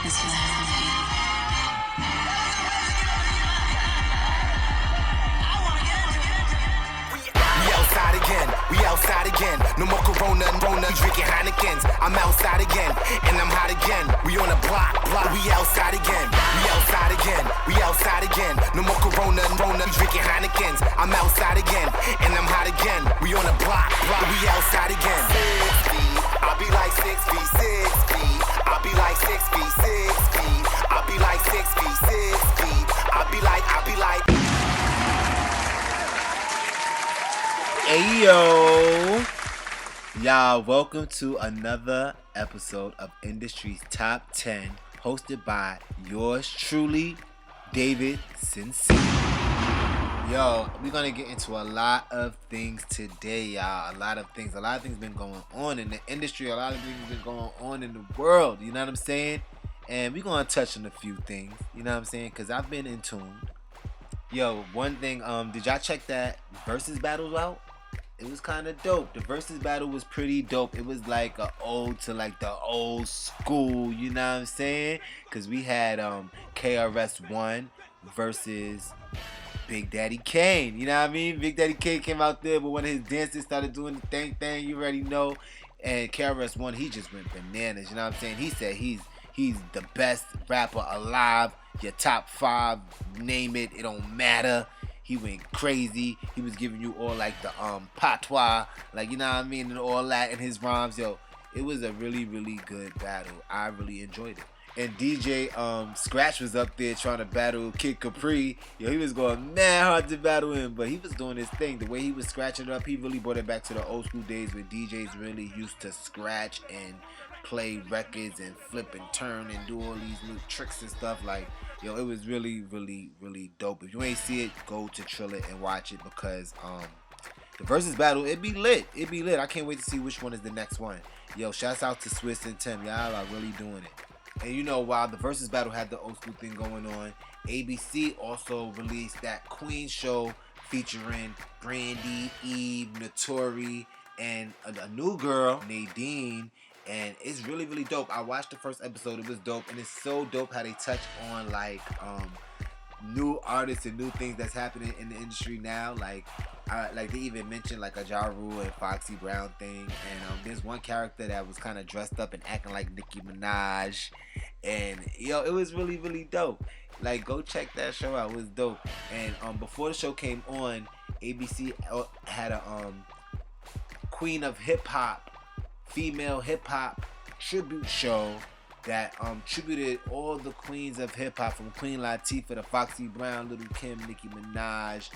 'cause you have me. We outside again, we outside again. No more Corona, drinking Heinekens. I'm outside again, and I'm hot again. We on the block. We outside again, we outside again, we outside again. No more Corona, drinking Heinekens. I'm outside again, and I'm hot again. We on the block. We outside again. 6 feet, I'll be like 6 feet, 6 feet. I'll be like 6 feet, 6 feet. I'll be like 6 feet, 6 feet. I'll be like. Hey yo, y'all, welcome to another episode of Industry's Top 10, hosted by yours truly, David Sincere. Yo, we're gonna get into a lot of things today, y'all. A lot of things been going on in the industry, a lot of things been going on in the world, you know what I'm saying? And we're gonna touch on a few things, you know what I'm saying? Because I've been in tune. Yo, one thing, did y'all check that Versus battle out? It was kind of dope. The Versus battle was pretty dope. It was like a ode to like the old school, you know what I'm saying? Because we had KRS-One versus Big Daddy Kane, you know what I mean? Big Daddy Kane came out there, but when his dancers started doing the thing, you already know. And KRS-One, he just went bananas, you know what I'm saying? He said he's the best rapper alive. Your top 5, name it, it don't matter. He went crazy. He was giving you all like the patois, like, you know what I mean, and all that in his rhymes. Yo, it was a really, really good battle. I really enjoyed it. And DJ Scratch was up there trying to battle Kid Capri. Yo, he was going mad hard to battle him, but he was doing his thing. The way he was scratching it up, he really brought it back to the old school days where DJs really used to scratch and play records and flip and turn and do all these new tricks and stuff. Like, yo, it was really, really, really dope. If you ain't see it, go to Trill It and watch it, because the Versus battle, it be lit. It be lit. I can't wait to see which one is the next one. Yo, shouts out to Swiss and Tim. Y'all are really doing it. And you know, while the Versus battle had the old school thing going on, ABC also released that Queen show featuring Brandy, Eve, Notori, and a new girl, Nadine. And it's really, really dope. I watched the first episode. It was dope. And it's so dope how they touch on like new artists and new things that's happening in the industry now. Like they even mentioned like a Ja Rule and Foxy Brown thing. And there's one character that was kind of dressed up and acting like Nicki Minaj. And yo, it was really, really dope. Like, go check that show out. It was dope. And before the show came on, ABC had a Queen of Hip Hop, female hip hop tribute show that tributed all the queens of hip hop, from Queen Latifah to Foxy Brown, Little Kim, Nicki Minaj,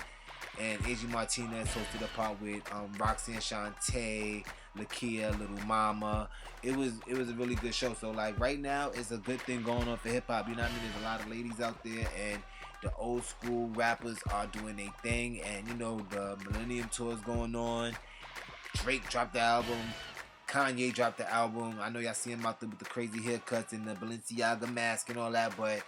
and AJ Martinez hosted a part with Roxanne Shante, Lakia, Little Mama. It was a really good show. So like right now, it's a good thing going on for hip hop. You know what I mean? There's a lot of ladies out there, and the old school rappers are doing their thing. And you know, the Millennium Tour is going on. Drake dropped the album. Kanye dropped the album. I know y'all see him out there with the crazy haircuts and the Balenciaga mask and all that, but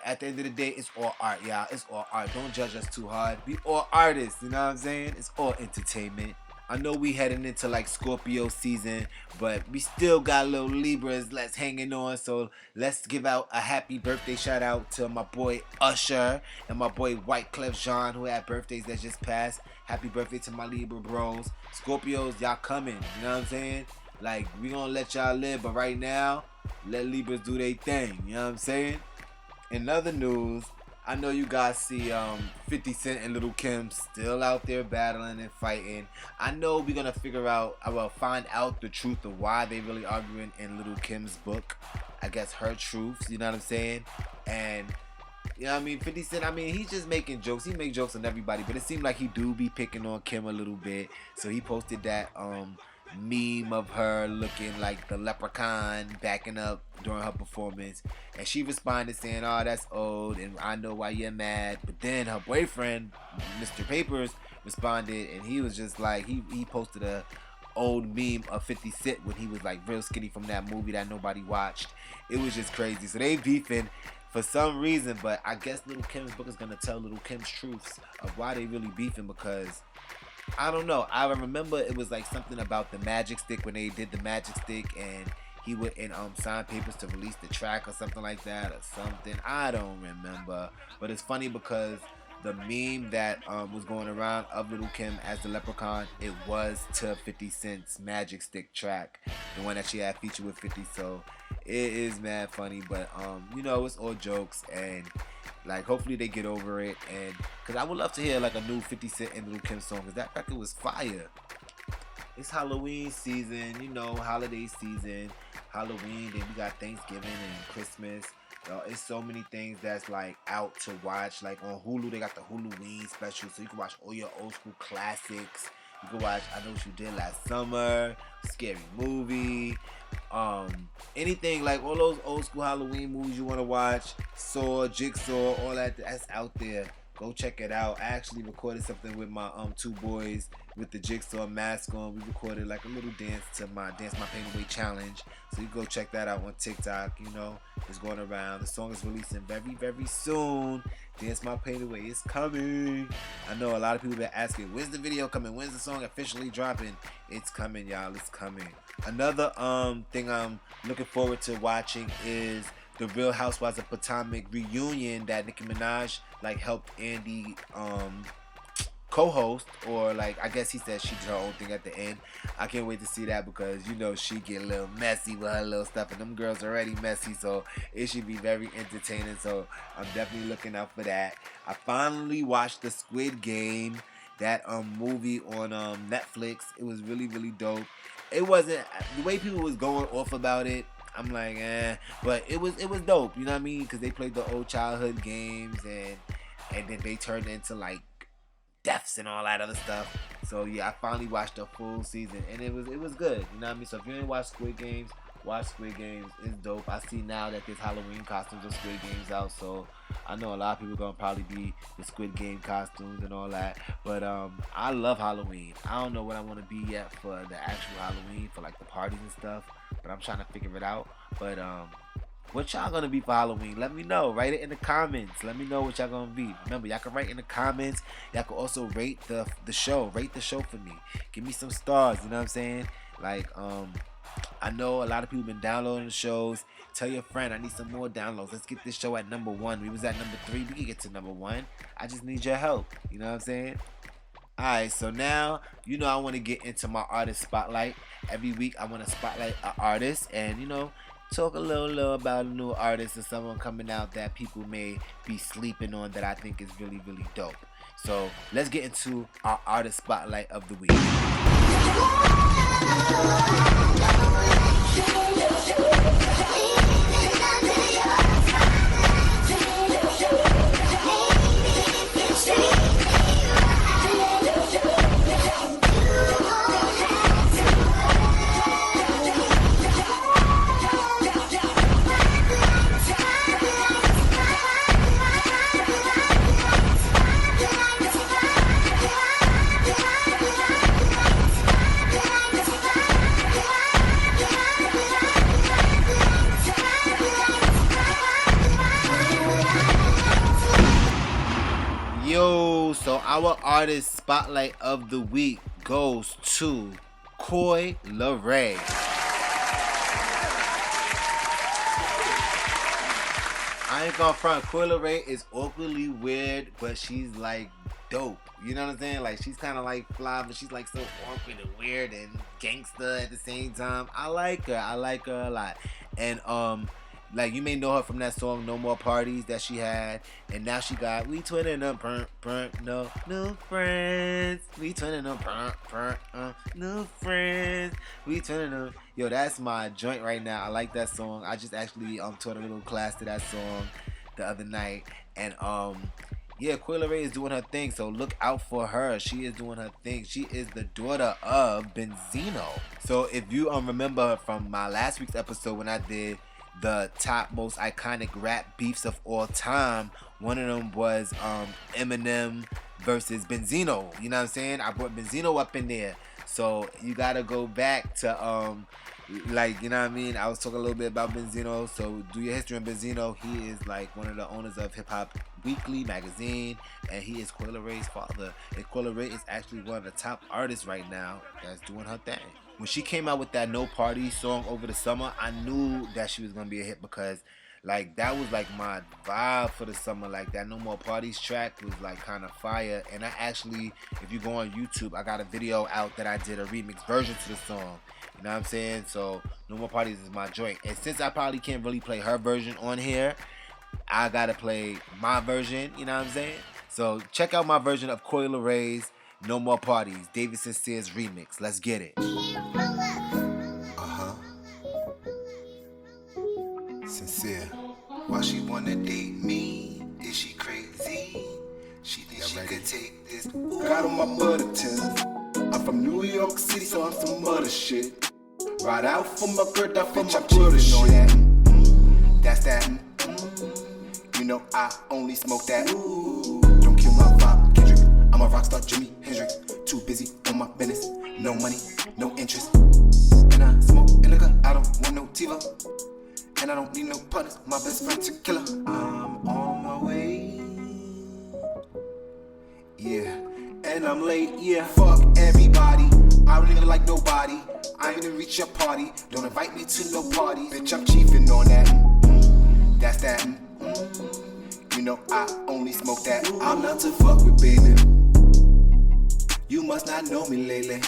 at the end of the day, it's all art, y'all. It's all art. Don't judge us too hard. We all artists, you know what I'm saying? It's all entertainment. I know we heading into like Scorpio season, but we still got little Libras that's hanging on. So let's give out a happy birthday shout out to my boy Usher and my boy Wyclef Jean, who had birthdays that just passed. Happy birthday to my Libra bros. Scorpios, y'all coming, you know what I'm saying? Like, we gonna let y'all live, but right now, let Libras do their thing, you know what I'm saying? In other news, I know you guys see 50 Cent and Little Kim still out there battling and fighting. I know we're gonna find out the truth of why they really arguing in Little Kim's book. I guess her truths, you know what I'm saying? And, you know what I mean? 50 Cent, I mean, he's just making jokes. He make jokes on everybody, but it seemed like he do be picking on Kim a little bit. So he posted that meme of her looking like the leprechaun backing up during her performance, and she responded saying, "Oh, that's old, and I know why you're mad." But then her boyfriend, Mr. Papers, responded, and he was just like, he posted a old meme of 50 Cent when he was like real skinny from that movie that nobody watched. It was just crazy. So they beefing for some reason, but I guess Little Kim's book is gonna tell Little Kim's truths of why they really beefing, because I don't know. I remember it was like something about the magic stick when they did the magic stick, and he would sign papers to release the track or something like that or something. I don't remember, but it's funny because the meme that was going around of Little Kim as the leprechaun, it was to 50 Cent's Magic Stick track, the one that she had featured with 50. So it is mad funny, but you know, it's all jokes, and like hopefully they get over it. And because I would love to hear like a new 50 Cent and Little Kim song, because that record was fire. It's Halloween season, you know, holiday season, Halloween, then we got Thanksgiving and Christmas. It's so many things that's like out to watch. Like on Hulu, they got the Halloween special, so you can watch all your old school classics. You can watch I Know What You Did Last Summer, Scary Movie, anything like all those old school Halloween movies you want to watch, Saw, Jigsaw, all that's out there. Go check it out. I actually recorded something with my two boys with the Jigsaw mask on. We recorded like a little dance to my Dance My Pain Away challenge. So you go check that out on TikTok. You know, it's going around. The song is releasing very, very soon. Dance My Pain Away is coming. I know a lot of people been asking, when's the video coming? When's the song officially dropping? It's coming, y'all. It's coming. Another thing I'm looking forward to watching is the Real Housewives of Potomac reunion that Nicki Minaj like helped Andy co-host, or like I guess he said she did her own thing at the end. I can't wait to see that because you know she get a little messy with her little stuff, and them girls already messy, so it should be very entertaining. So I'm definitely looking out for that. I finally watched the Squid Game, that movie on Netflix. It was really, really dope. It wasn't the way people was going off about it. I'm like, but it was dope, you know what I mean? Because they played the old childhood games, and then they turned into like deaths and all that other stuff. So yeah, I finally watched the full season, and it was good, you know what I mean? So if you didn't watch Squid Games, watch Squid Games. It's dope. I see now that there's Halloween costumes of Squid Games out, so I know a lot of people gonna probably be the Squid Game costumes and all that. But I love Halloween. I don't know what I want to be yet for the actual Halloween, for like the parties and stuff, but I'm trying to figure it out. But what y'all gonna be for Halloween? Let me know. Write it in the comments. Let me know what y'all gonna be. Remember, y'all can write in the comments. Y'all can also rate the show. Rate the show for me. Give me some stars. You know what I'm saying? Like I know a lot of people been downloading the shows. Tell your friend I need some more downloads. Let's get this show at number 1. We was at number 3. We can get to number 1. I just need your help. You know what I'm saying? Alright, so now, you know I want to get into my artist spotlight. Every week I want to spotlight an artist and, you know, talk a little about a new artist or someone coming out that people may be sleeping on that I think is really, really dope. So let's get into our artist spotlight of the week. So our artist spotlight of the week goes to Coi Leray. I ain't gonna front. Coi Leray is awkwardly weird, but she's like dope. You know what I'm saying? Like she's kind of like fly, but she's like so awkward and weird and gangster at the same time. I like her. I like her a lot. And like you may know her from that song "No More Parties" that she had, and now she got "We Twinning Up, no new friends." We twinning up, new friends. We twinning up. Yo, that's my joint right now. I like that song. I just actually taught a little class to that song the other night, and yeah, Coi Leray is doing her thing, so look out for her. She is doing her thing. She is the daughter of Benzino. So if you remember from my last week's episode when I did the top most iconic rap beefs of all time, one of them was Eminem versus Benzino. You know what I'm saying? I brought Benzino up in there, so you gotta go back to like, you know what I mean? I was talking a little bit about Benzino, so do your history on Benzino. He is like one of the owners of Hip Hop Weekly magazine, and he is Coi Leray's father. And Coi Leray is actually one of the top artists right now that's doing her thing. When she came out with that No Party song over the summer, I knew that she was gonna be a hit because like that was like my vibe for the summer. Like that No More Parties track was like kind of fire. And I actually, if you go on YouTube, I got a video out that I did a remix version to the song. You know what I'm saying? So No More Parties is my joint. And since I probably can't really play her version on here, I gotta play my version. You know what I'm saying? So check out my version of Coi Leray's No More Parties, David Sincere's remix. Let's get it. Sincere. Why she wanna date me? Is she crazy? She thinks she could take this. Got on my butter tins. I'm from New York City, so I'm some other shit. Ride out for my bird, out for my brother. Know that? That's that. You know I only smoke that. Don't kill my vibe, Kendrick. I'm a rockstar, Jimi Hendrix. Too busy on my business. No money, no interest. And I smoke indica. I don't want no Tiva. And I don't need no partners, my best friend's a killer. I'm on my way. Yeah, and I'm late, yeah. Fuck everybody, I don't even like nobody. I ain't even reach your party, don't invite me to no party. Bitch, I'm chiefin' on that, that's that. You know I only smoke that. I'm not to fuck with, baby. You must not know me lately.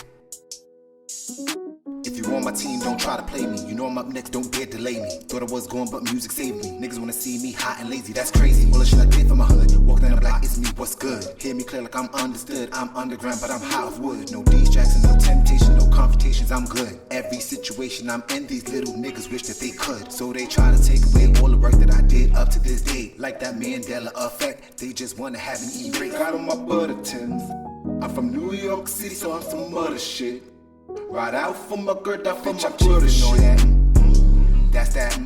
If you're on my team, don't try to play me. You know I'm up next, don't dare delay me. Thought I was going, but music saved me. Niggas wanna see me hot and lazy, that's crazy. All the shit I did for my hood. Walk down the block, it's me, what's good? Hear me clear like I'm understood. I'm underground, but I'm high of wood. No distractions, no temptation, no confrontations, I'm good. Every situation I'm in, these little niggas wish that they could. So they try to take away all the work that I did up to this day. Like that Mandela effect, they just wanna have me erased. Got on my butter tins. I'm from New York City, so I'm some other shit. Ride out for my girl, out for my brother. Know that? That's that.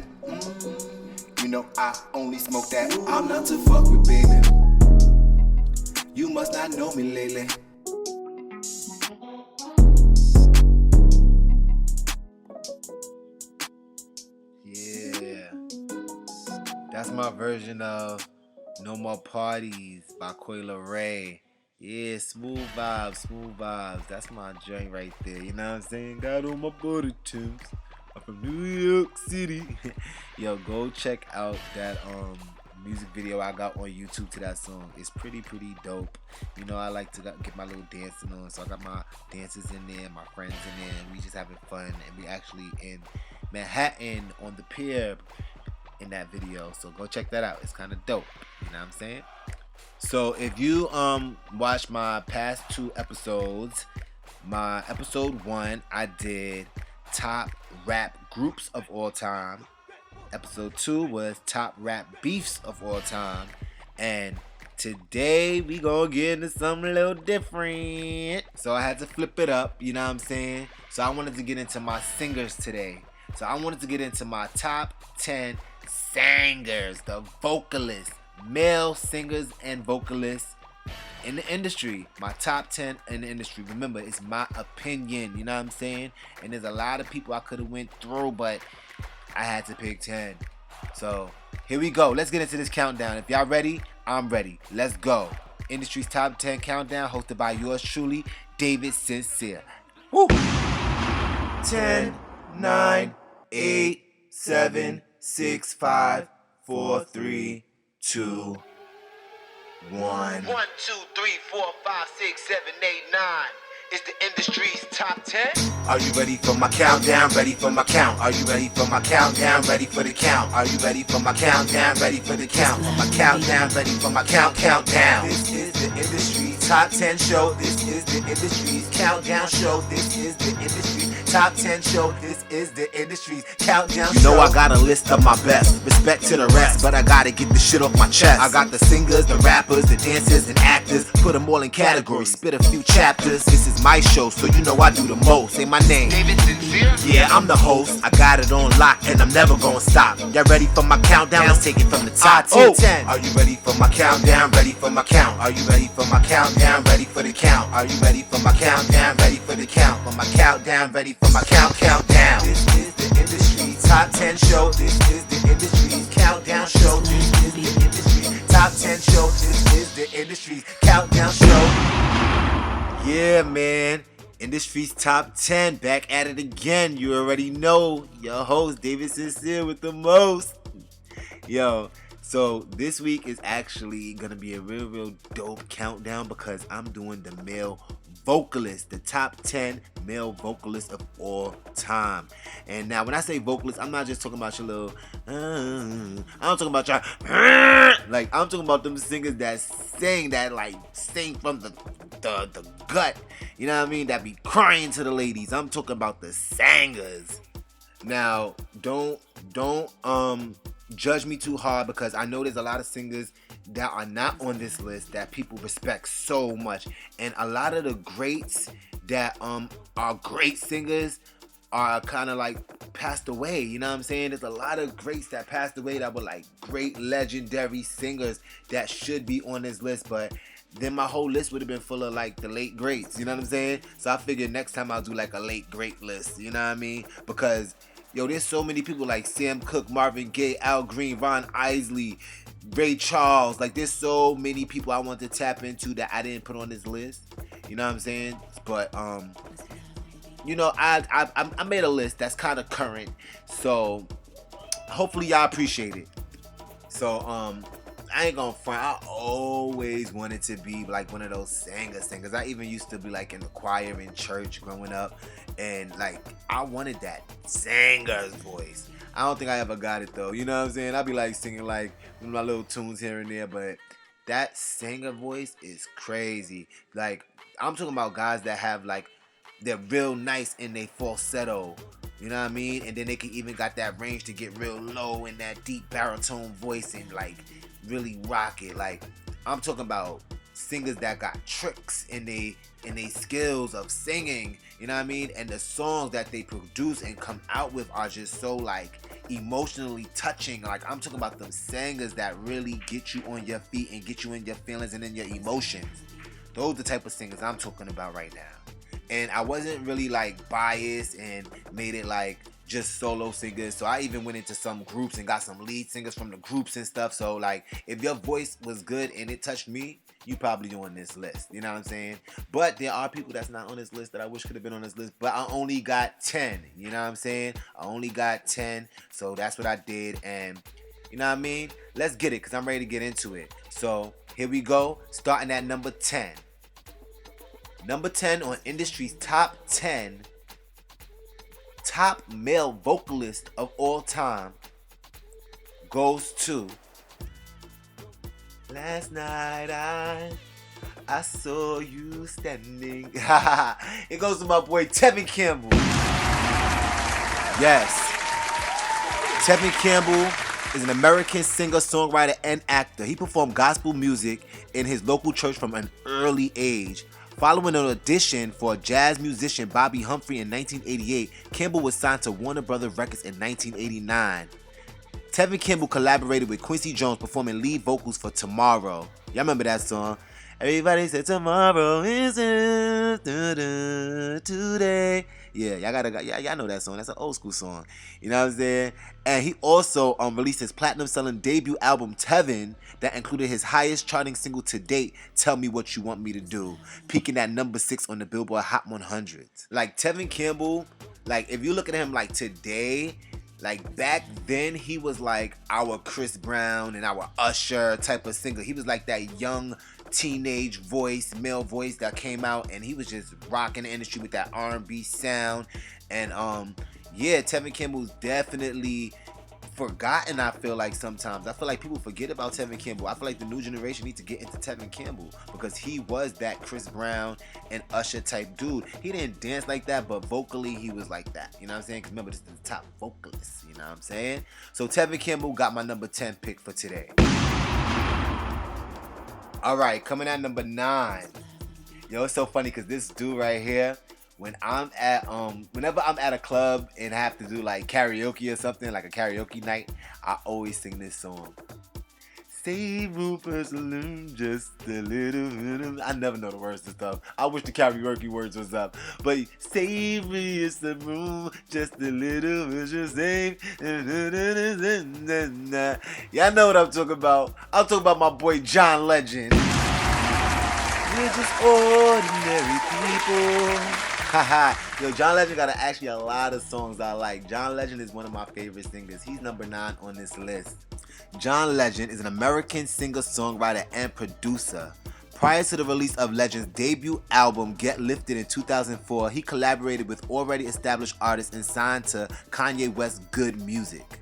You know I only smoke that. I'm not to fuck with, baby. You must not know me lately. Yeah, that's my version of No More Parties by Coi Leray. Yeah, smooth vibes. That's my joint right there. You know what I'm saying? Got on my butter tips. I'm from New York City. Yo, go check out that music video I got on YouTube to that song. It's pretty dope. You know, I like to get my little dancing on, so I got my dancers in there, my friends in there, and we just having fun. And we actually in Manhattan on the pier in that video. So go check that out. It's kind of dope. You know what I'm saying? So if you watch my past 2 episodes, my episode 1 I did top rap groups of all time. Episode 2 was top rap beefs of all time. And today we gonna get into something a little different. So I had to flip it up, you know what I'm saying? So I wanted to get into my singers today. So I wanted to get into my top 10 singers, the vocalists. Male singers and vocalists in the industry. My top 10 in the industry. Remember, it's my opinion, you know what I'm saying? And there's a lot of people I could have went through, but I had to pick 10. So here we go. Let's get into this countdown. If y'all ready, I'm ready. Let's go. Industry's top 10 countdown, hosted by yours truly, David Sincere. Woo! 10, 9, 8, 7, 6, 5, 4, 3, 2, 1. 1, 2, 3, 4, 5, 6, 7, 8, 9. It's the industry's top 10. Are you ready for my countdown? Ready for my count? Are you ready for my countdown? Ready for the count? Are you ready for my countdown? Ready for the count? For my countdown, ready for my countdown. This is the industry's top 10 show. This is the industry's countdown show. This is the industry's top 10 show. This is the industry's countdown show. You know I got a list of my best. Respect to the rest, but I gotta get this shit off my chest. I got the singers, the rappers, the dancers, and actors. Put them all in categories. Spit a few chapters. This is my show, so you know I do the most. Say my name, David Sincere. Yeah, I'm the host. I got it on lock, and I'm never gonna stop. Y'all ready for my countdown? Let's take it from the top. 10. Are you ready for my countdown? Ready for my count? Are you ready for my countdown? Ready for the count? Are you ready for my countdown? Ready for the count? For my countdown, ready for my countdown. This is the industry's top 10 show. This is the industry's countdown show. This is the industry's top 10 show. Industry's countdown show. Yeah, man. Industry's top 10. Back at it again. You already know. Your host, David Sincere with the most. Yo, so this week is actually going to be a real dope countdown because I'm doing the male vocalists, the top 10 male vocalists of all time. And now when I say vocalists, I'm not just talking about your little I'm talking about your like, I'm talking about them singers that sing from the gut, you know what I mean, that be crying to the ladies. I'm talking about the singers. Now don't judge me too hard because I know there's a lot of singers that are not on this list that people respect so much, and a lot of the greats that are great singers are kind of like passed away, you know what I'm saying? There's a lot of greats that passed away that were like great legendary singers that should be on this list, but then my whole list would have been full of like the late greats, you know what I'm saying? So I figured next time I'll do like a late great list, you know what I mean? Because yo, there's so many people like Sam Cooke, Marvin Gaye, Al Green, Ron Isley, Ray Charles. Like, there's so many people I want to tap into that I didn't put on this list. You know what I'm saying? But you know, I made a list that's kind of current, so hopefully y'all appreciate it. So I ain't gonna front. I always wanted to be like one of those singers. I even used to be like in the choir in church growing up, and like I wanted that singer's voice. I don't think I ever got it though. You know what I'm saying? I'd be like singing like my little tunes here and there, but that singer voice is crazy. Like, I'm talking about guys that have like, they're real nice in their falsetto. You know what I mean? And then they can even got that range to get real low in that deep baritone voice and like really rock it. Like, I'm talking about singers that got tricks in they skills of singing, you know what I mean? And the songs that they produce and come out with are just so like emotionally touching. Like, I'm talking about them singers that really get you on your feet and get you in your feelings and in your emotions. Those are the type of singers I'm talking about right now. And I wasn't really like biased and made it like just solo singers. So I even went into some groups and got some lead singers from the groups and stuff. So like, if your voice was good and it touched me, you probably on this list. You know what I'm saying? But there are people that's not on this list that I wish could have been on this list. But I only got 10. You know what I'm saying? I only got 10. So that's what I did. And you know what I mean? Let's get it, because I'm ready to get into it. So here we go. Starting at number 10. Number 10 on industry's top 10 top male vocalist of all time goes to Last Night I Saw You Standing. It goes to my boy Tevin Campbell. Yes. Tevin Campbell is an American singer, songwriter, and actor. He performed gospel music in his local church from an early age. Following an audition for jazz musician Bobby Humphrey in 1988, Campbell was signed to Warner Brothers Records in 1989. Tevin Campbell collaborated with Quincy Jones, performing lead vocals for Tomorrow. Y'all remember that song? Everybody said tomorrow is today. Yeah, y'all know that song. That's an old school song. You know what I'm saying? And he also released his platinum-selling debut album, Tevin, that included his highest charting single to date, Tell Me What You Want Me to Do, peaking at number 6 on the Billboard Hot 100. Like, Tevin Campbell, like, if you look at him like today, like back then he was like our Chris Brown and our Usher type of singer. He was like that young teenage voice, male voice that came out, and he was just rocking the industry with that R&B sound. And yeah, Tevin Campbell's definitely forgotten. I feel like sometimes people forget about Tevin Campbell. I feel like the new generation needs to get into Tevin Campbell because he was that Chris Brown and Usher type dude. He didn't dance like that, but vocally he was like that. You know what I'm saying? Because remember, this is the top vocalist. You know what I'm saying? So Tevin Campbell got my number 10 pick for today. All right, coming at number 9. Yo, it's so funny because this dude right here, whenever I'm at a club and have to do like karaoke or something, like a karaoke night, I always sing this song. Save room for saloon, just a little bit. I never know the words to stuff. I wish the karaoke words was up. But save me is the room, just a little bit, just save. Y'all know what I'm talking about. I'm talking about my boy John Legend. We're just ordinary people. Haha. Yo, John Legend got actually a lot of songs I like. John Legend is one of my favorite singers. He's number 9 on this list. John Legend is an American singer, songwriter, and producer. Prior to the release of Legend's debut album, Get Lifted, in 2004, he collaborated with already established artists and signed to Kanye West's Good Music.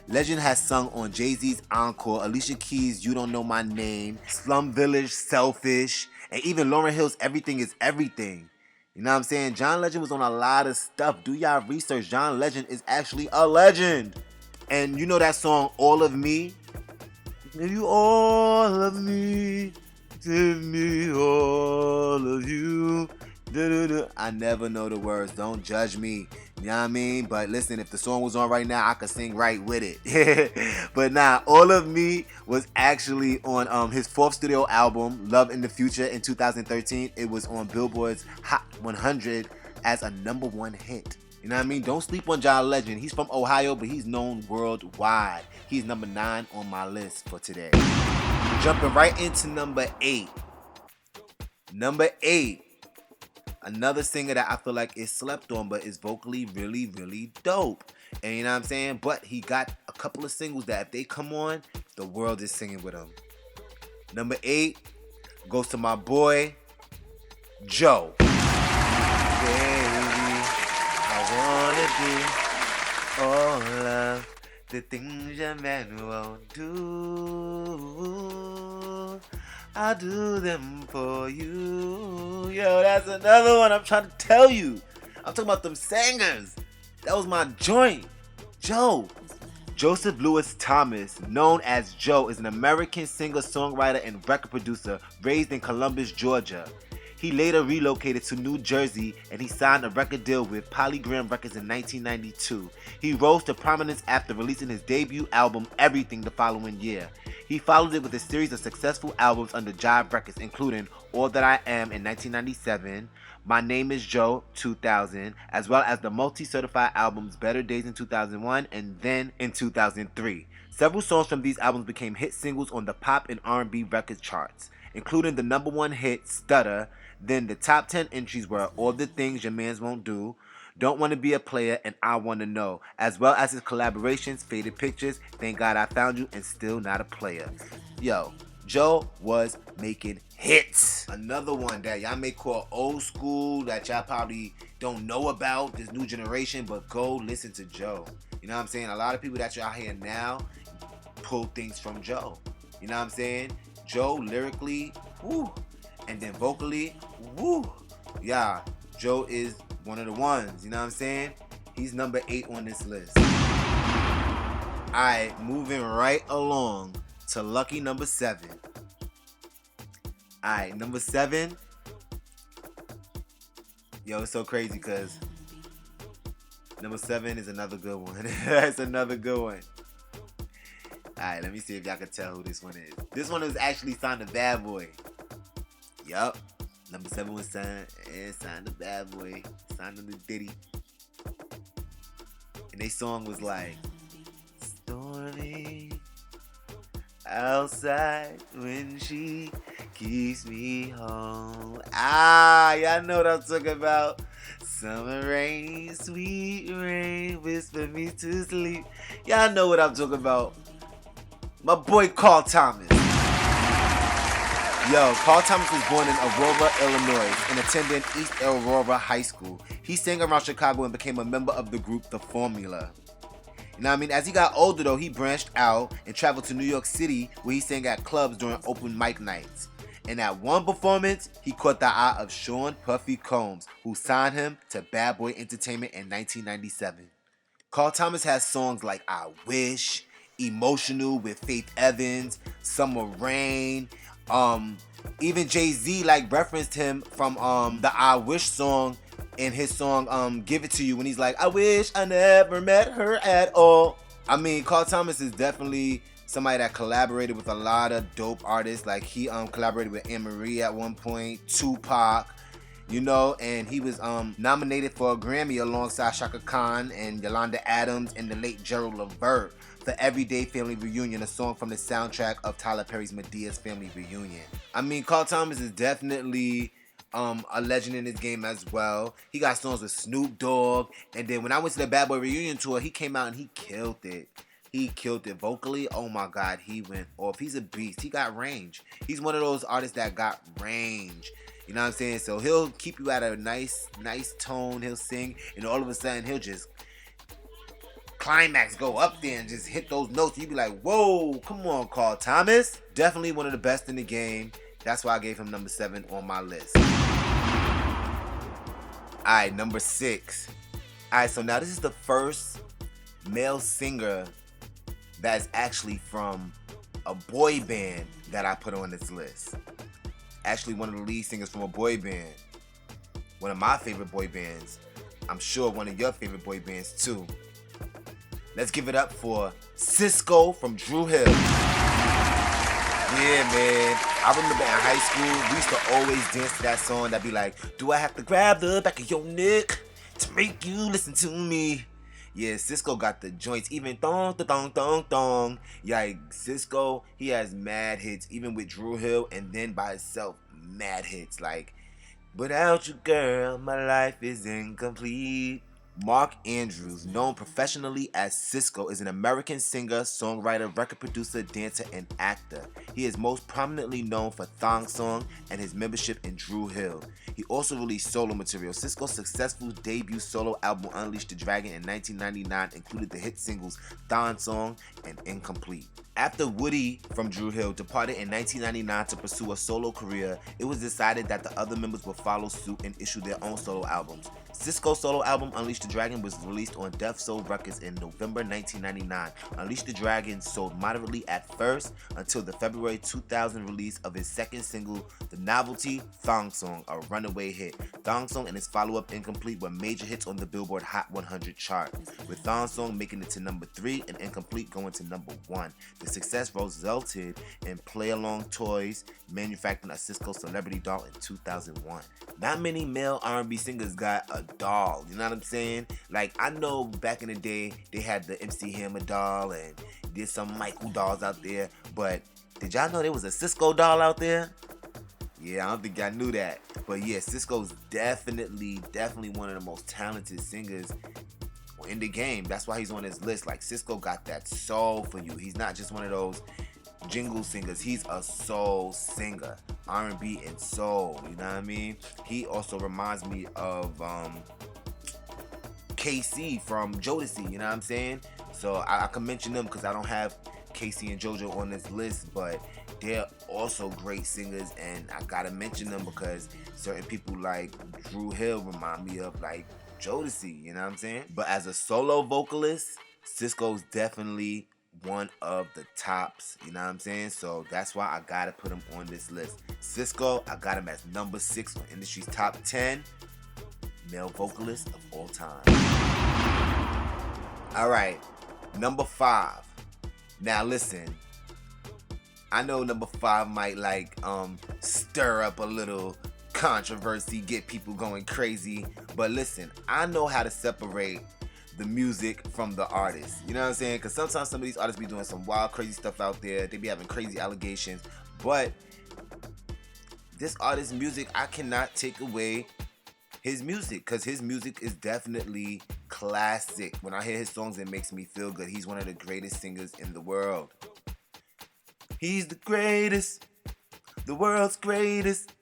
Legend has sung on Jay-Z's Encore, Alicia Keys' You Don't Know My Name, Slum Village, Selfish, and even Lauryn Hill's Everything Is Everything. You know what I'm saying? John Legend was on a lot of stuff. Do y'all research. John Legend is actually a legend. And you know that song, All of Me? Give you all of me. Give me all of you. I never know the words. Don't judge me. You know what I mean? But listen, if the song was on right now, I could sing right with it. But nah, All of Me was actually on his 4th studio album, Love in the Future, in 2013. It was on Billboard's Hot 100 as a #1 hit. You know what I mean? Don't sleep on John Legend. He's from Ohio, but he's known worldwide. He's number 9 on my list for today. Jumping right into number 8. Number 8. Another singer that I feel like is slept on, but is vocally really, really dope. And you know what I'm saying? But he got a couple of singles that if they come on, the world is singing with him. Number 8 goes to my boy, Joe. Baby, I wanna do all of the things your man won't do. I'll do them for you. Yo, that's another one I'm trying to tell you. I'm talking about them singers. That was my joint. Joe. Joseph Louis Thomas, known as Joe, is an American singer, songwriter, and record producer raised in Columbus, Georgia. He later relocated to New Jersey and he signed a record deal with Polygram Records in 1992. He rose to prominence after releasing his debut album, Everything, the following year. He followed it with a series of successful albums under Jive Records, including All That I Am in 1997, My Name Is Joe 2000, as well as the multi-certified albums Better Days in 2001 and Then in 2003. Several songs from these albums became hit singles on the pop and R&B record charts, including the #1 hit, Stutter. Then the top 10 entries were All the Things Your Mans Won't Do, Don't Want to Be a Player, and I Want to Know, as well as his collaborations, Faded Pictures, Thank God I Found You, and Still Not a Player. Yo, Joe was making hits. Another one that y'all may call old school, that y'all probably don't know about, this new generation, but go listen to Joe. You know what I'm saying? A lot of people that y'all hear now pull things from Joe. You know what I'm saying? Joe lyrically, woo. And then vocally, woo. Yeah, Joe is one of the ones, you know what I'm saying? He's number 8 on this list. Alright, moving right along to lucky number 7. Alright, number 7. Yo, it's so crazy because number 7 is another good one. It's another good one. Alright, let me see if y'all can tell who this one is. This one is actually signed to Bad Boy. Yup. Number 7 was signed to Bad Boy. Signed to the Diddy. And they song was like, stormy outside when she keeps me home. Y'all know what I'm talking about. Summer rain, sweet rain, whisper me to sleep. Y'all know what I'm talking about. My boy Carl Thomas. Yo, Carl Thomas was born in Aurora, Illinois, and attended East Aurora High School. He sang around Chicago and became a member of the group The Formula. You know what I mean? As he got older, though, he branched out and traveled to New York City, where he sang at clubs during open mic nights. And at one performance, he caught the eye of Sean Puffy Combs, who signed him to Bad Boy Entertainment in 1997. Carl Thomas has songs like I Wish, Emotional with Faith Evans, Summer Rain. Even Jay-Z referenced him from the I Wish song in his song Give It To You, when he's like, I wish I never met her at all. I mean, Carl Thomas is definitely somebody that collaborated with a lot of dope artists. Like he collaborated with Anne Marie at one point, Tupac. You know, and he was nominated for a Grammy alongside Shaka Khan and Yolanda Adams and the late Gerald Levert for Everyday Family Reunion, a song from the soundtrack of Tyler Perry's Medea's Family Reunion. I mean, Carl Thomas is definitely a legend in this game as well. He got songs with Snoop Dogg, and then when I went to the Bad Boy Reunion tour, he came out and he killed it. He killed it vocally. Oh my God, he went off. He's a beast. He got range. He's one of those artists that got range. You know what I'm saying? So he'll keep you at a nice tone. He'll sing, and all of a sudden he'll just climax, go up there and just hit those notes. You'd be like, whoa, come on, Carl Thomas. Definitely one of the best in the game. That's why I gave him number 7 on my list. Alright, number 6. Alright, so now this is the first male singer that's actually from a boy band that I put on this list. Actually, one of the lead singers from a boy band. One of my favorite boy bands. I'm sure one of your favorite boy bands too. Let's give it up for Cisco from Drew Hill. Yeah, man. I remember in high school, we used to always dance to that song that'd be like, do I have to grab the back of your neck to make you listen to me? Yeah, Cisco got the joints, even thong, thong, thong, thong. Yeah, Cisco, he has mad hits, even with Drew Hill, and then by himself, mad hits. Like, without you, girl, my life is incomplete. Mark Andrews, known professionally as Cisco, is an American singer, songwriter, record producer, dancer, and actor. He is most prominently known for Thong Song and his membership in Drew Hill. He also released solo material. Cisco's successful debut solo album Unleash the Dragon in 1999 included the hit singles Thong Song and Incomplete. After Woody from Drew Hill departed in 1999 to pursue a solo career, it was decided that the other members would follow suit and issue their own solo albums. Cisco's solo album Unleash the Dragon was released on Def Soul Records in November 1999. Unleash the Dragon sold moderately at first until the February 2000 release of his second single, the novelty Thong Song, a runaway hit. Thong Song and his follow-up Incomplete were major hits on the Billboard Hot 100 chart, with Thong Song making it to number 3 and Incomplete going to number 1. The success resulted in Play Along Toys manufacturing a Cisco celebrity doll in 2001. Not many male R&B singers got a doll, you know what I'm saying? Like, I know back in the day they had the MC Hammer doll and there's some Michael dolls out there, but did y'all know there was a Cisco doll out there? Yeah, I don't think y'all knew that. But yeah, Cisco's definitely one of the most talented singers in the game. That's why he's on this list. Like, Cisco got that soul for you. He's not just one of those jingle singers. He's a soul singer. R&B and soul, you know what I mean? He also reminds me of KC from Jodeci, you know what I'm saying? So I can mention them because I don't have KC and JoJo on this list, but they're also great singers, and I gotta mention them because certain people like Drew Hill remind me of like Jodeci, you know what I'm saying? But as a solo vocalist, Cisco's definitely one of the tops, you know what I'm saying? So that's why I gotta put him on this list. Cisco, I got him as number 6 on industry's top 10 male vocalists of all time. Alright, number 5. Now listen, I know number 5 might like stir up a little controversy, get people going crazy, but listen, I know how to separate the music from the artist. You know what I'm saying? Because sometimes some of these artists be doing some wild, crazy stuff out there. They be having crazy allegations. But this artist's music, I cannot take away his music because his music is definitely classic. When I hear his songs, it makes me feel good. He's one of the greatest singers in the world. He's the greatest. The world's greatest.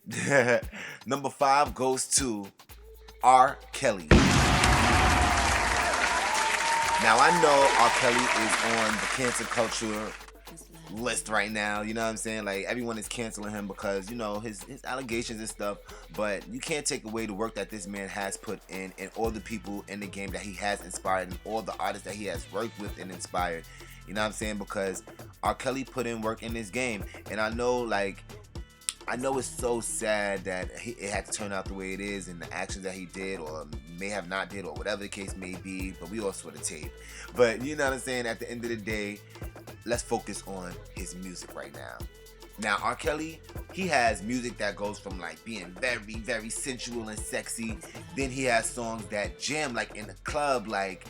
Number 5 goes to R. Kelly. Now, I know R. Kelly is on the cancel culture list right now, you know what I'm saying? Like, everyone is canceling him because, you know, his allegations and stuff, but you can't take away the work that this man has put in and all the people in the game that he has inspired and all the artists that he has worked with and inspired, you know what I'm saying? Because R. Kelly put in work in this game, and I know it's so sad that it had to turn out the way it is and the actions that he did or may have not did or whatever the case may be, but we all saw the tape. But you know what I'm saying? At the end of the day, let's focus on his music right now. Now, R. Kelly, he has music that goes from like being very, very sensual and sexy. Then he has songs that jam like in the club, like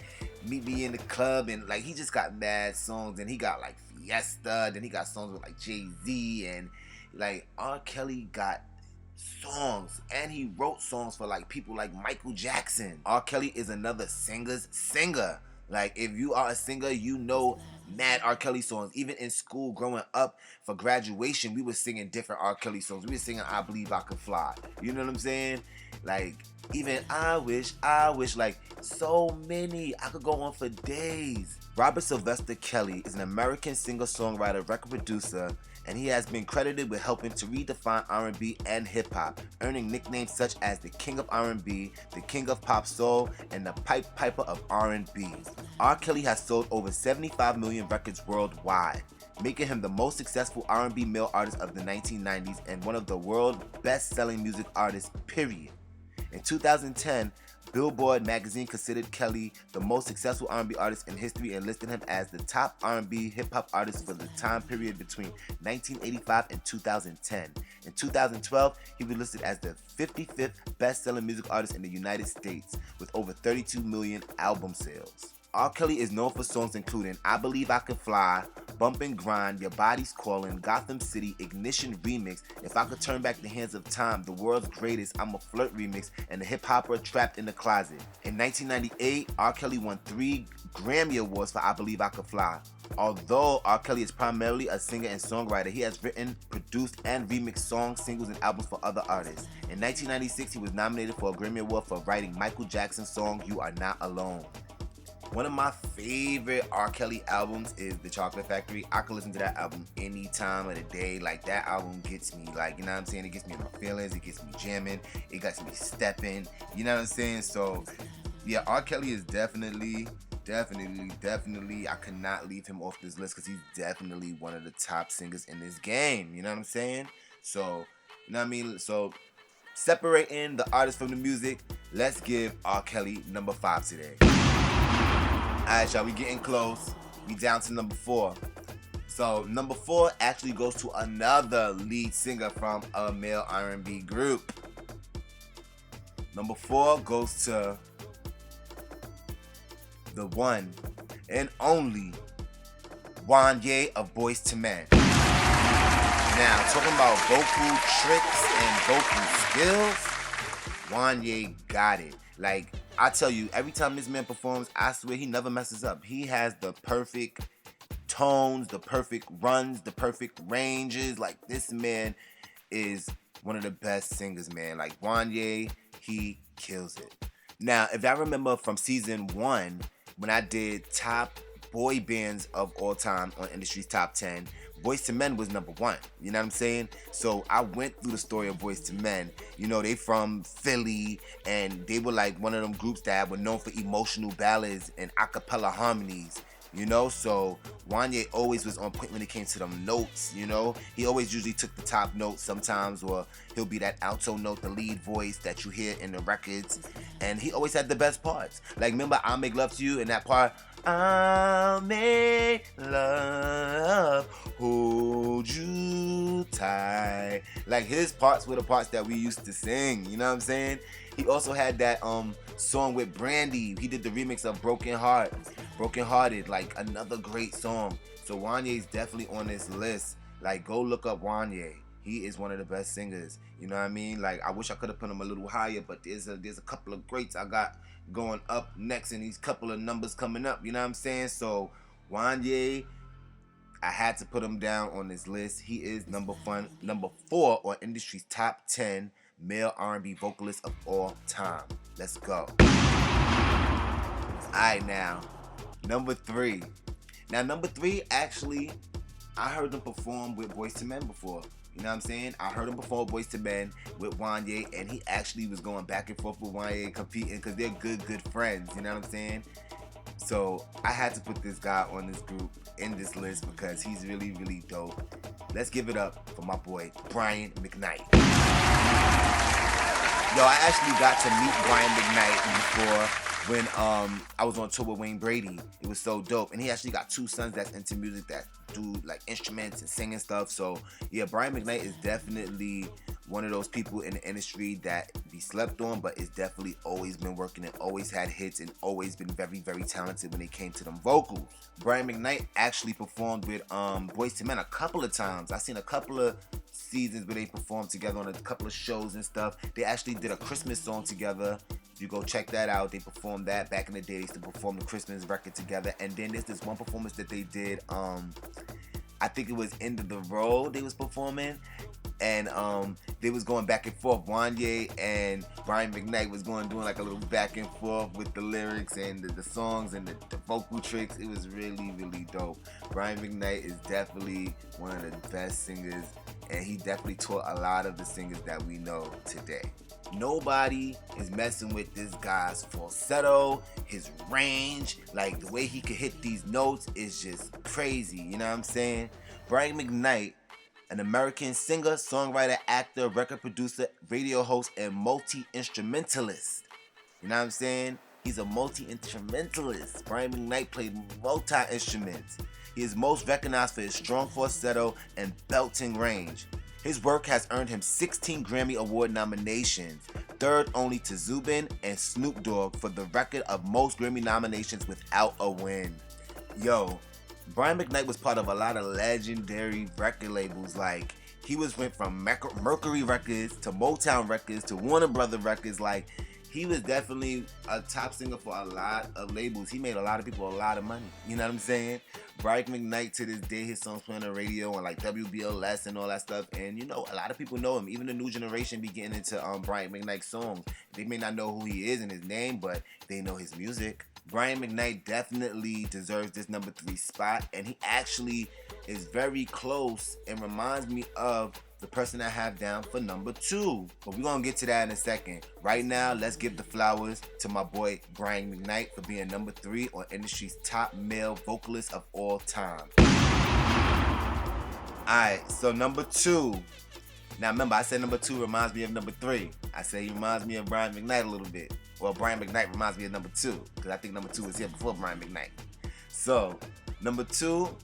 Meet Me in the Club, and like he just got mad songs. And he got like Fiesta, then he got songs with like Jay-Z, and like R. Kelly got songs, and he wrote songs for like people like Michael Jackson. R. Kelly is another singer's singer. Like, if you are a singer, you know mad R. Kelly songs. Even in school growing up for graduation, we were singing different R. Kelly songs. We were singing I Believe I Could Fly. You know what I'm saying? Like, even I wish, like, so many. I could go on for days. Robert Sylvester Kelly is an American singer-songwriter, record producer, and he has been credited with helping to redefine R&B and hip-hop, earning nicknames such as the King of R&B, the King of Pop Soul, and the Piper of R&B. R. Kelly has sold over 75 million records worldwide, making him the most successful R&B male artist of the 1990s and one of the world's best-selling music artists, period. In 2010, Billboard magazine considered Kelly the most successful R&B artist in history and listed him as the top R&B hip-hop artist for the time period between 1985 and 2010. In 2012, he was listed as the 55th best-selling music artist in the United States with over 32 million album sales. R. Kelly is known for songs including I Believe I Could Fly, Bump and Grind, Your Body's Calling, Gotham City, Ignition Remix, If I Could Turn Back the Hands of Time, The World's Greatest, I'm a Flirt Remix, and the hip-hopper Trapped in the Closet. In 1998, R. Kelly won 3 Grammy Awards for I Believe I Could Fly. Although R. Kelly is primarily a singer and songwriter, he has written, produced, and remixed songs, singles, and albums for other artists. In 1996, he was nominated for a Grammy Award for writing Michael Jackson's song, You Are Not Alone. One of my favorite R. Kelly albums is The Chocolate Factory. I could listen to that album any time of the day. Like, that album gets me, like, you know what I'm saying? It gets me in my feelings. It gets me jamming. It gets me stepping. You know what I'm saying? So, yeah, R. Kelly is definitely, I could not leave him off this list because he's definitely one of the top singers in this game. You know what I'm saying? So, you know what I mean? So, separating the artist from the music, let's give R. Kelly number 5 today. Alright, y'all, we getting close. We down to number 4. So, number 4 actually goes to another lead singer from a male R&B group. Number 4 goes to the one and only Wanya of Boyz II Men. Now, talking about vocal tricks and vocal skills, Wanya got it. Like, I tell you, every time this man performs, I swear he never messes up. He has the perfect tones, the perfect runs, the perfect ranges. Like, this man is one of the best singers, man. Like, Wanya, he kills it. Now, if I remember from season 1, when I did top boy bands of all time on Industry's Top 10, Boyz II Men was number 1. You know what I'm saying? So I went through the story of Boyz II Men. You know, they from Philly, and they were like one of them groups that were known for emotional ballads and a cappella harmonies. You know, so Wanya always was on point when it came to them notes, you know. He always usually took the top note sometimes, or he'll be that alto note, the lead voice that you hear in the records. And he always had the best parts. Like, remember I'll Make Love to You, in that part, I'll make love, hold you tight. Like, his parts were the parts that we used to sing, you know what I'm saying? He also had that song with Brandy. He did the remix of Brokenhearted, like another great song. So Wanya is definitely on this list. Like, go look up Wanya. He is one of the best singers. You know what I mean? Like, I wish I could have put him a little higher, but there's a couple of greats I got going up next, and these couple of numbers coming up. You know what I'm saying? So Wanya, I had to put him down on this list. He is number 4 on Industry's Top 10 male R&B vocalists of all time. Let's go. Alright, now, number 3. Now, number 3, actually, I heard them perform with Boyz II Men before. You know what I'm saying? I heard him perform Boyz II Men with Wanya, and he actually was going back and forth with Wanya, competing, because they're good friends. You know what I'm saying? So I had to put this guy on this group, in this list, because he's really dope. Let's give it up for my boy, Brian McKnight. Yo, I actually got to meet Brian McKnight before when I was on tour with Wayne Brady. It was so dope. And he actually got two sons that's into music that do like instruments and singing stuff. So yeah, Brian McKnight is definitely one of those people in the industry that be slept on, but it's definitely always been working and always had hits and always been very, very talented when it came to them vocals. Brian McKnight actually performed with Boyz II Men a couple of times. I seen a couple of seasons where they performed together on a couple of shows and stuff. They actually did a Christmas song together. You go check that out. They performed that back in the day. They used to perform the Christmas record together. And then there's this one performance that they did. I think it was End of the Road they was performing. And they was going back and forth. Wanye and Brian McKnight was doing like a little back and forth with the lyrics and the songs and the vocal tricks. It was really, really dope. Brian McKnight is definitely one of the best singers, and he definitely taught a lot of the singers that we know today. Nobody is messing with this guy's falsetto, his range, like the way he could hit these notes is just crazy, you know what I'm saying? Brian McKnight, an American singer, songwriter, actor, record producer, radio host, and multi-instrumentalist. You know what I'm saying? He's a multi-instrumentalist. Brian McKnight played multi-instruments. He is most recognized for his strong falsetto and belting range. His work has earned him 16 Grammy Award nominations, third only to Zubin and Snoop Dogg for the record of most Grammy nominations without a win. Yo, Brian McKnight was part of a lot of legendary record labels. Like, he went from Mercury Records to Motown Records to Warner Brothers Records. Like, he was definitely a top singer for a lot of labels. He made a lot of people a lot of money. You know what I'm saying? Brian McKnight, to this day, his songs play on the radio on like WBLS and all that stuff. And you know, a lot of people know him. Even the new generation be getting into Brian McKnight songs. They may not know who he is and his name, but they know his music. Brian McKnight definitely deserves this number 3 spot, and he actually is very close and reminds me of the person I have down for number 2. But we're gonna get to that in a second. Right now, let's give the flowers to my boy Brian McKnight for being number 3 on industry's top male vocalist of all time. Alright, so number 2. Now remember, I said number 2 reminds me of number 3. I said he reminds me of Brian McKnight a little bit. Well, Brian McKnight reminds me of number 2, because I think number 2 was here before Brian McKnight. So, number 2,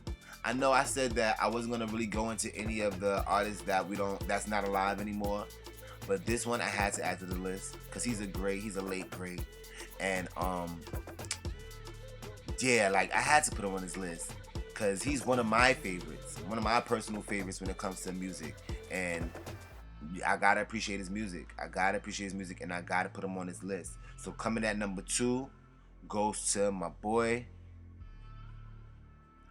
I know I said that I wasn't gonna really go into any of the artists that's not alive anymore, but this one I had to add to the list because he's a late great, and yeah, like I had to put him on this list because he's one of my favorites, one of my personal favorites when it comes to music, and I gotta appreciate his music. And I gotta put him on this list. So coming at number 2 goes to my boy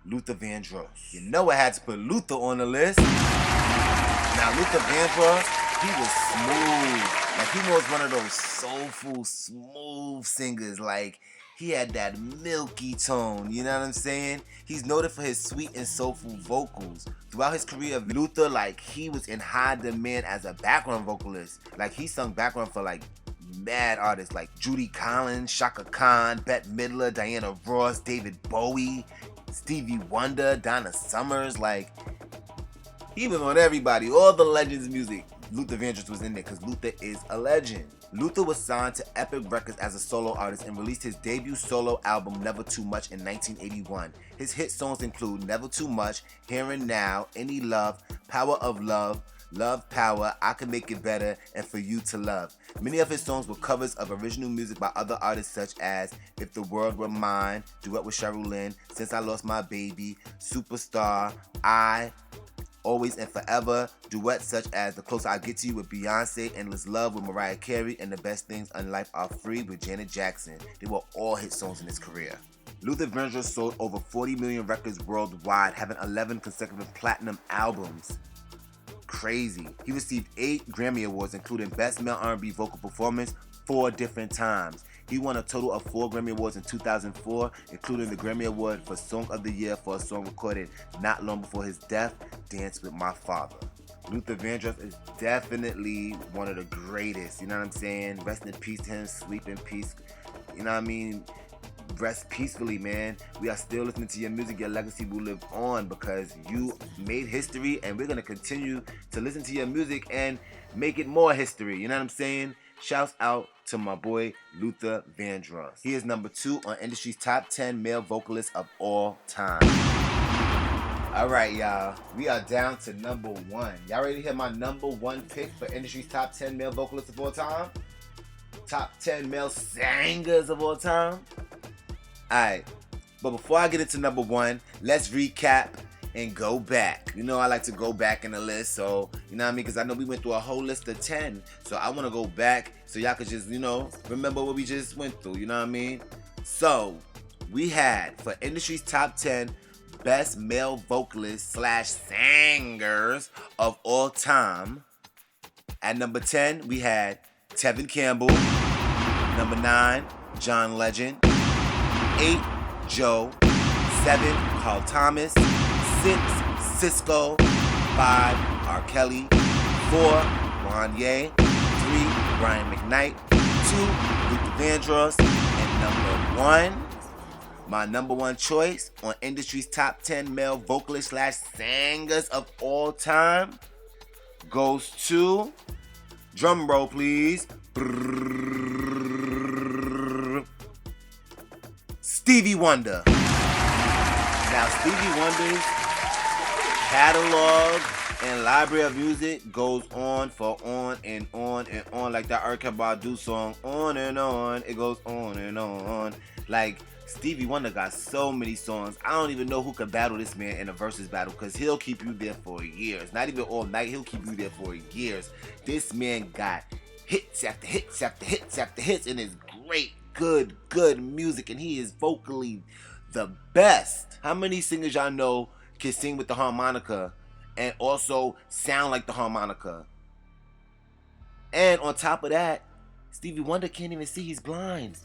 Luther Vandross. You know I had to put Luther on the list. Now Luther Vandross, he was smooth. Like he was one of those soulful, smooth singers. Like he had that milky tone, you know what I'm saying? He's noted for his sweet and soulful vocals. Throughout his career, Luther, like he was in high demand as a background vocalist. Like he sung background for like mad artists like Judy Collins, Shaka Khan, Bette Midler, Diana Ross, David Bowie, Stevie Wonder, Donna Summers. Like he was on everybody, all the legends' music. Luther Vandross was in there because Luther is a legend. Luther was signed to Epic Records as a solo artist and released his debut solo album Never Too Much in 1981. His hit songs include Never Too Much, Here and Now, Any Love, Power of Love, Love Power, I Can Make It Better, and For You to Love. Many of his songs were covers of original music by other artists such as If the World Were Mine, duet with Cheryl Lynn, Since I Lost My Baby, Superstar, I, Always and Forever, duets such as The Closer I Get to You with Beyonce, Endless Love with Mariah Carey, and The Best Things in Life Are Free with Janet Jackson. They were all hit songs in his career. Luther Vandross sold over 40 million records worldwide, having 11 consecutive platinum albums. Crazy. He received 8 Grammy Awards, including Best Male R&B Vocal Performance 4 different times. He won a total of 4 Grammy Awards in 2004, including the Grammy Award for Song of the Year for a song recorded not long before his death, Dance with My Father. Luther Vandross is definitely one of the greatest, you know what I'm saying? Rest in peace to him, sleep in peace, you know what I mean? Rest peacefully, man. We are still listening to your music. Your legacy will live on because you made history, and we're going to continue to listen to your music and make it more history, you know what I'm saying? Shouts out to my boy Luther Vandross. He is number 2 on industry's top 10 male vocalists of all time. All right, y'all. We are down to number 1. Y'all ready to hear my number 1 pick for industry's top 10 male vocalists of all time? Top 10 male singers of all time? Alright, but before I get into number 1, let's recap and go back. You know I like to go back in the list, so, you know what I mean? Because I know we went through a whole list of 10, so I want to go back so y'all could just, remember what we just went through, you know what I mean? So, we had, for industry's top 10 best male vocalists / singers of all time, at number 10, we had Tevin Campbell. Number 9, John Legend. 8, Joe. 7, Carl Thomas. 6, Cisco. 5, R. Kelly. 4, Wanye. 3, Brian McKnight. 2, Luther Vandross. And number 1, my number 1 choice on industry's top 10 male vocalists / singers of all time goes to, drum roll please, Stevie Wonder. Now, Stevie Wonder's catalog and library of music goes on for on and on and on, like that Erykah Badu song, on and on. It goes on and on. Like, Stevie Wonder got so many songs. I don't even know who can battle this man in a versus battle, because he'll keep you there for years. Not even all night, he'll keep you there for years. This man got hits after hits after hits after hits, and it's great, good music, and he is vocally the best. How many singers y'all know can sing with the harmonica and also sound like the harmonica? And on top of that, Stevie Wonder can't even see, he's blind.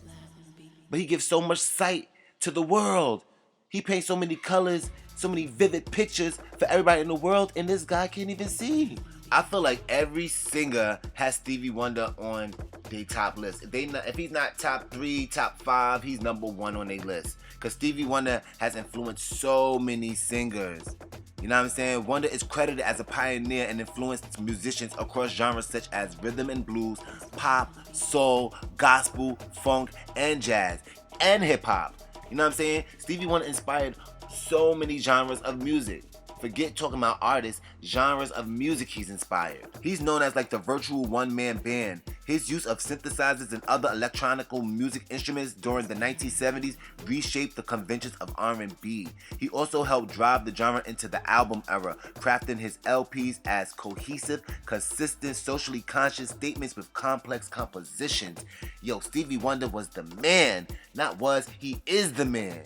But he gives so much sight to the world. He paints so many colors, so many vivid pictures for everybody in the world, and this guy can't even see. I feel like every singer has Stevie Wonder on their top list. If he's not top 3, top 5, he's number 1 on their list. Because Stevie Wonder has influenced so many singers. You know what I'm saying? Wonder is credited as a pioneer and influenced musicians across genres such as rhythm and blues, pop, soul, gospel, funk, and jazz, and hip-hop. You know what I'm saying? Stevie Wonder inspired so many genres of music. Forget talking about artists, genres of music he's inspired. He's known as like the virtual one-man band. His use of synthesizers and other electronical music instruments during the 1970s reshaped the conventions of R&B. He also helped drive the genre into the album era, crafting his LPs as cohesive, consistent, socially conscious statements with complex compositions. Yo, Stevie Wonder was the man. Not was, he is the man.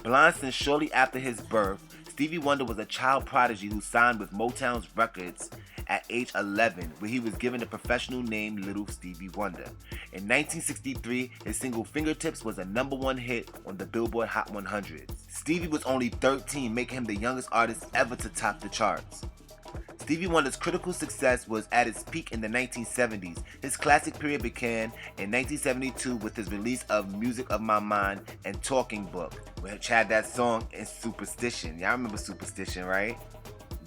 Blind since shortly after his birth, Stevie Wonder was a child prodigy who signed with Motown's Records at age 11, where he was given the professional name Little Stevie Wonder. In 1963, his single Fingertips was a number 1 hit on the Billboard Hot 100. Stevie was only 13, making him the youngest artist ever to top the charts. Stevie Wonder's critical success was at its peak in the 1970s. His classic period began in 1972 with his release of Music of My Mind and Talking Book, which had that song in Superstition. Y'all remember Superstition, right?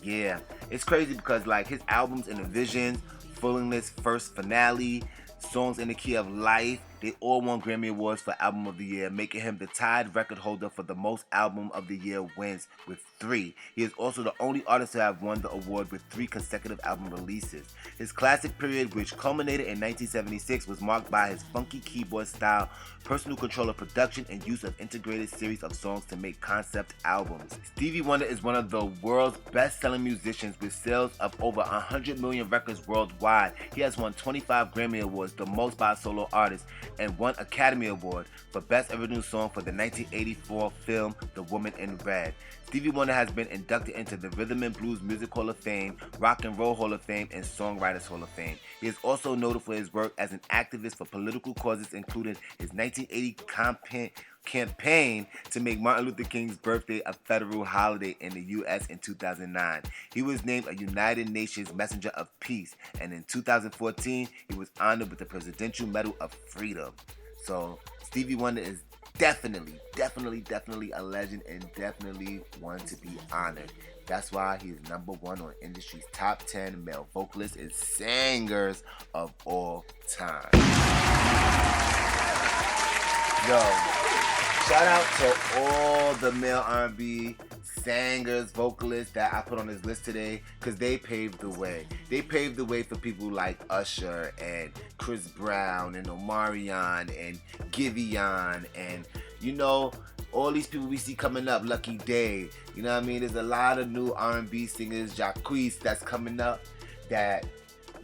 Yeah. It's crazy because like his albums In the Visions, Fullingness, First Finale, Songs in the Key of Life, they all won Grammy Awards for Album of the Year, making him the tied record holder for the most Album of the Year wins with 3. He is also the only artist to have won the award with 3 consecutive album releases. His classic period, which culminated in 1976, was marked by his funky keyboard style, personal control of production, and use of integrated series of songs to make concept albums. Stevie Wonder is one of the world's best-selling musicians with sales of over 100 million records worldwide. He has won 25 Grammy Awards, the most by a solo artist, and 1 Academy Award for Best Original Song for the 1984 film The Woman in Red. Stevie Wonder has been inducted into the Rhythm and Blues Music Hall of Fame, Rock and Roll Hall of Fame, and Songwriters Hall of Fame. He is also noted for his work as an activist for political causes, including his 1980 campaign to make Martin Luther King's birthday a federal holiday in the U.S. in 2009. He was named a United Nations Messenger of Peace, and in 2014, he was honored with the Presidential Medal of Freedom. So, Stevie Wonder is definitely a legend and definitely one to be honored. That's why he's number one on industry's top 10 male vocalists and singers of all time. Yo, shout out to all the male R&B singers, vocalists that I put on this list today, because they paved the way. They paved the way for people like Usher and Chris Brown and Omarion and Giveon and, you know, all these people we see coming up, Lucky Day. You know what I mean? There's a lot of new R&B singers, Jacquees, that's coming up that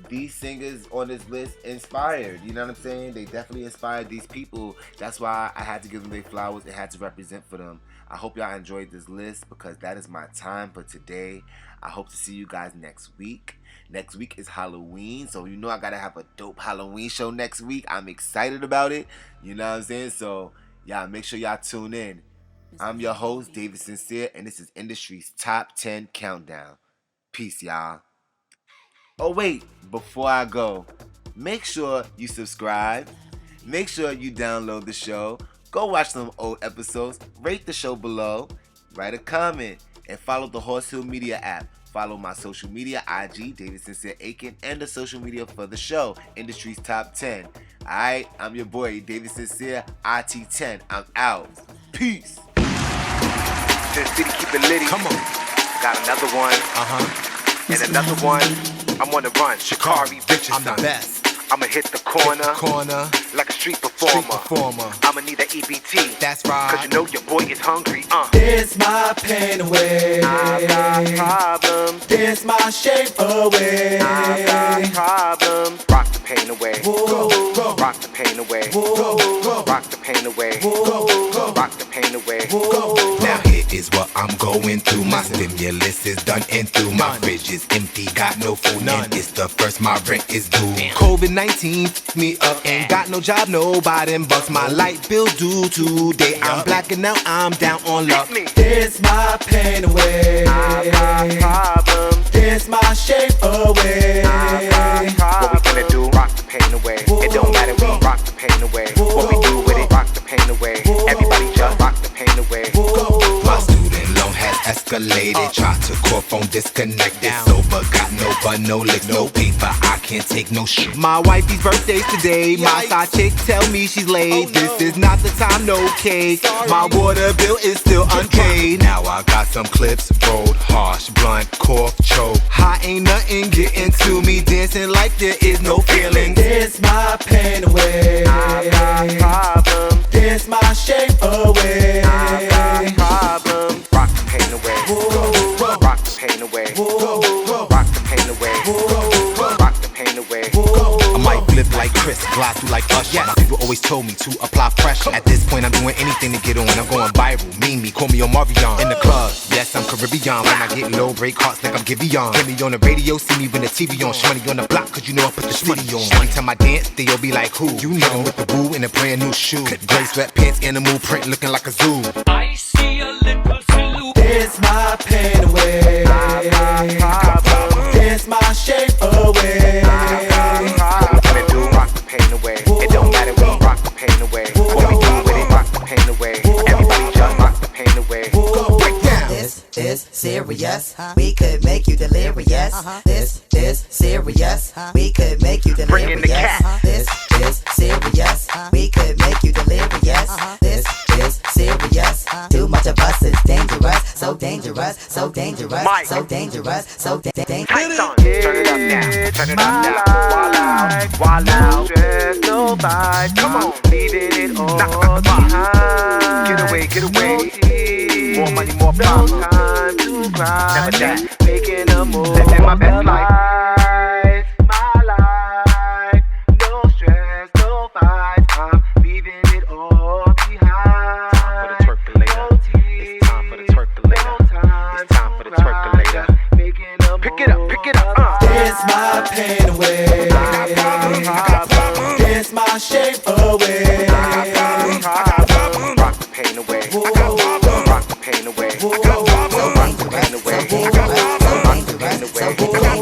these singers on this list inspired. You know what I'm saying? They definitely inspired these people. That's why I had to give them their flowers and had to represent for them. I hope y'all enjoyed this list, because that is my time for today. I hope to see you guys next week. Next week is Halloween, so you know I gotta have a dope Halloween show next week. I'm excited about it. You know what I'm saying? So y'all make sure y'all tune in. I'm your host, David Sincere, and this is Industry's Top 10 Countdown. Peace, y'all. Oh wait, before I go, make sure you subscribe. Make sure you download the show. Go watch some old episodes. Rate the show below. Write a comment. And follow the HausHill Media app. Follow my social media, IG, David Sincere Aiken, and the social media for the show, Industry's Top 10. Alright, I'm your boy, David Sincere, IT10. I'm out. Peace. Sin City, keep it litty. Come on. Got another one. And another one. I'm on the run. Shikari Richardson. I'm the best. I'ma hit the corner like a street performer. I'ma need that EBT. That's right. Cause you know your boy is hungry. Dance my pain away. I got problems. Dance my shame away. I got problems. Rock the pain away. Whoa, whoa. Rock the pain away. Whoa, whoa. Rock the pain away. Whoa, whoa. Rock the pain away. Whoa. Now here is what I'm going through. My stimulus is done and through. My fridge is empty, got no food, and it's the first my rent is due. COVID-19 f***ed me up, ain't got no job, nobody bucks. My light bill due today. I'm blacking out, I'm down on luck. Dance my pain away. I got problems. Dance my shame away. What we gonna do? Rock the pain away. It don't matter, we rock the pain away. What we do with it? Rock the pain away. Everybody just rock the pain away. My student loan has escalated. Tried to call phone disconnected. Sober, got no bun, no licks, no paper. I can't take no shit. My wifey's birthday's today. My side chick tell me she's late. This is not the time, no cake. My water bill is still unpaid. Now I got some clips rolled, harsh, blunt, cough, choke. High ain't nothing getting to me. Dancing like there is no feeling. Dance my pain away. I got problems. Dance my shame away. I got problems. Rock the pain away. Whoa. Rock the pain away. Whoa. Rock the pain away. Whoa. Rock the pain away. I might flip like Chris, glide through like Usher. My people always told me to apply pressure. At this point, I'm doing anything to get on. I'm going viral. Mean me, call me Omarion. In the club, yes, I'm Caribbean. When I get low, break hearts like I'm Giveon. Hear me on the radio, see me when the TV on. Shmoney on the block, cause you know I put the city on. Every time I dance, they all be like, who? You know, with the boo in a brand new shoe. Gray sweatpants, animal print, looking like a zoo. I see a little silhouette. Dance my pain away. Dance my shame away. What we gonna do? Rock the pain away. It don't matter, we rock the pain away. What we do with it? Rock the pain away. Everybody just rock the pain away. Break down. This is serious. We could make you delirious. This is serious. We could make you delirious. Bring in the cat. This is serious. We could make you delirious. This is serious. Too much of us is dangerous. So dangerous. So dangerous. Mike. So dangerous. So dangerous. Tights on. Turn it up now. Turn it up now. Wild out. Wild out. Stress, no fight. Come on. Leaving it all behind. Get away. Get away. More money, more problems. Time to cry. Never that. Making a move. Living my best life. My life. No stress, no fight. I'm leaving it all behind. Time for the percolator. It's time for the percolator. It's time for the percolator. Pick it up, pick it up. Dance my pain away. Dance my shame away. Rock the pain away. Rock the pain away. Rock the pain away. So dangerous. So dangerous. So dangerous.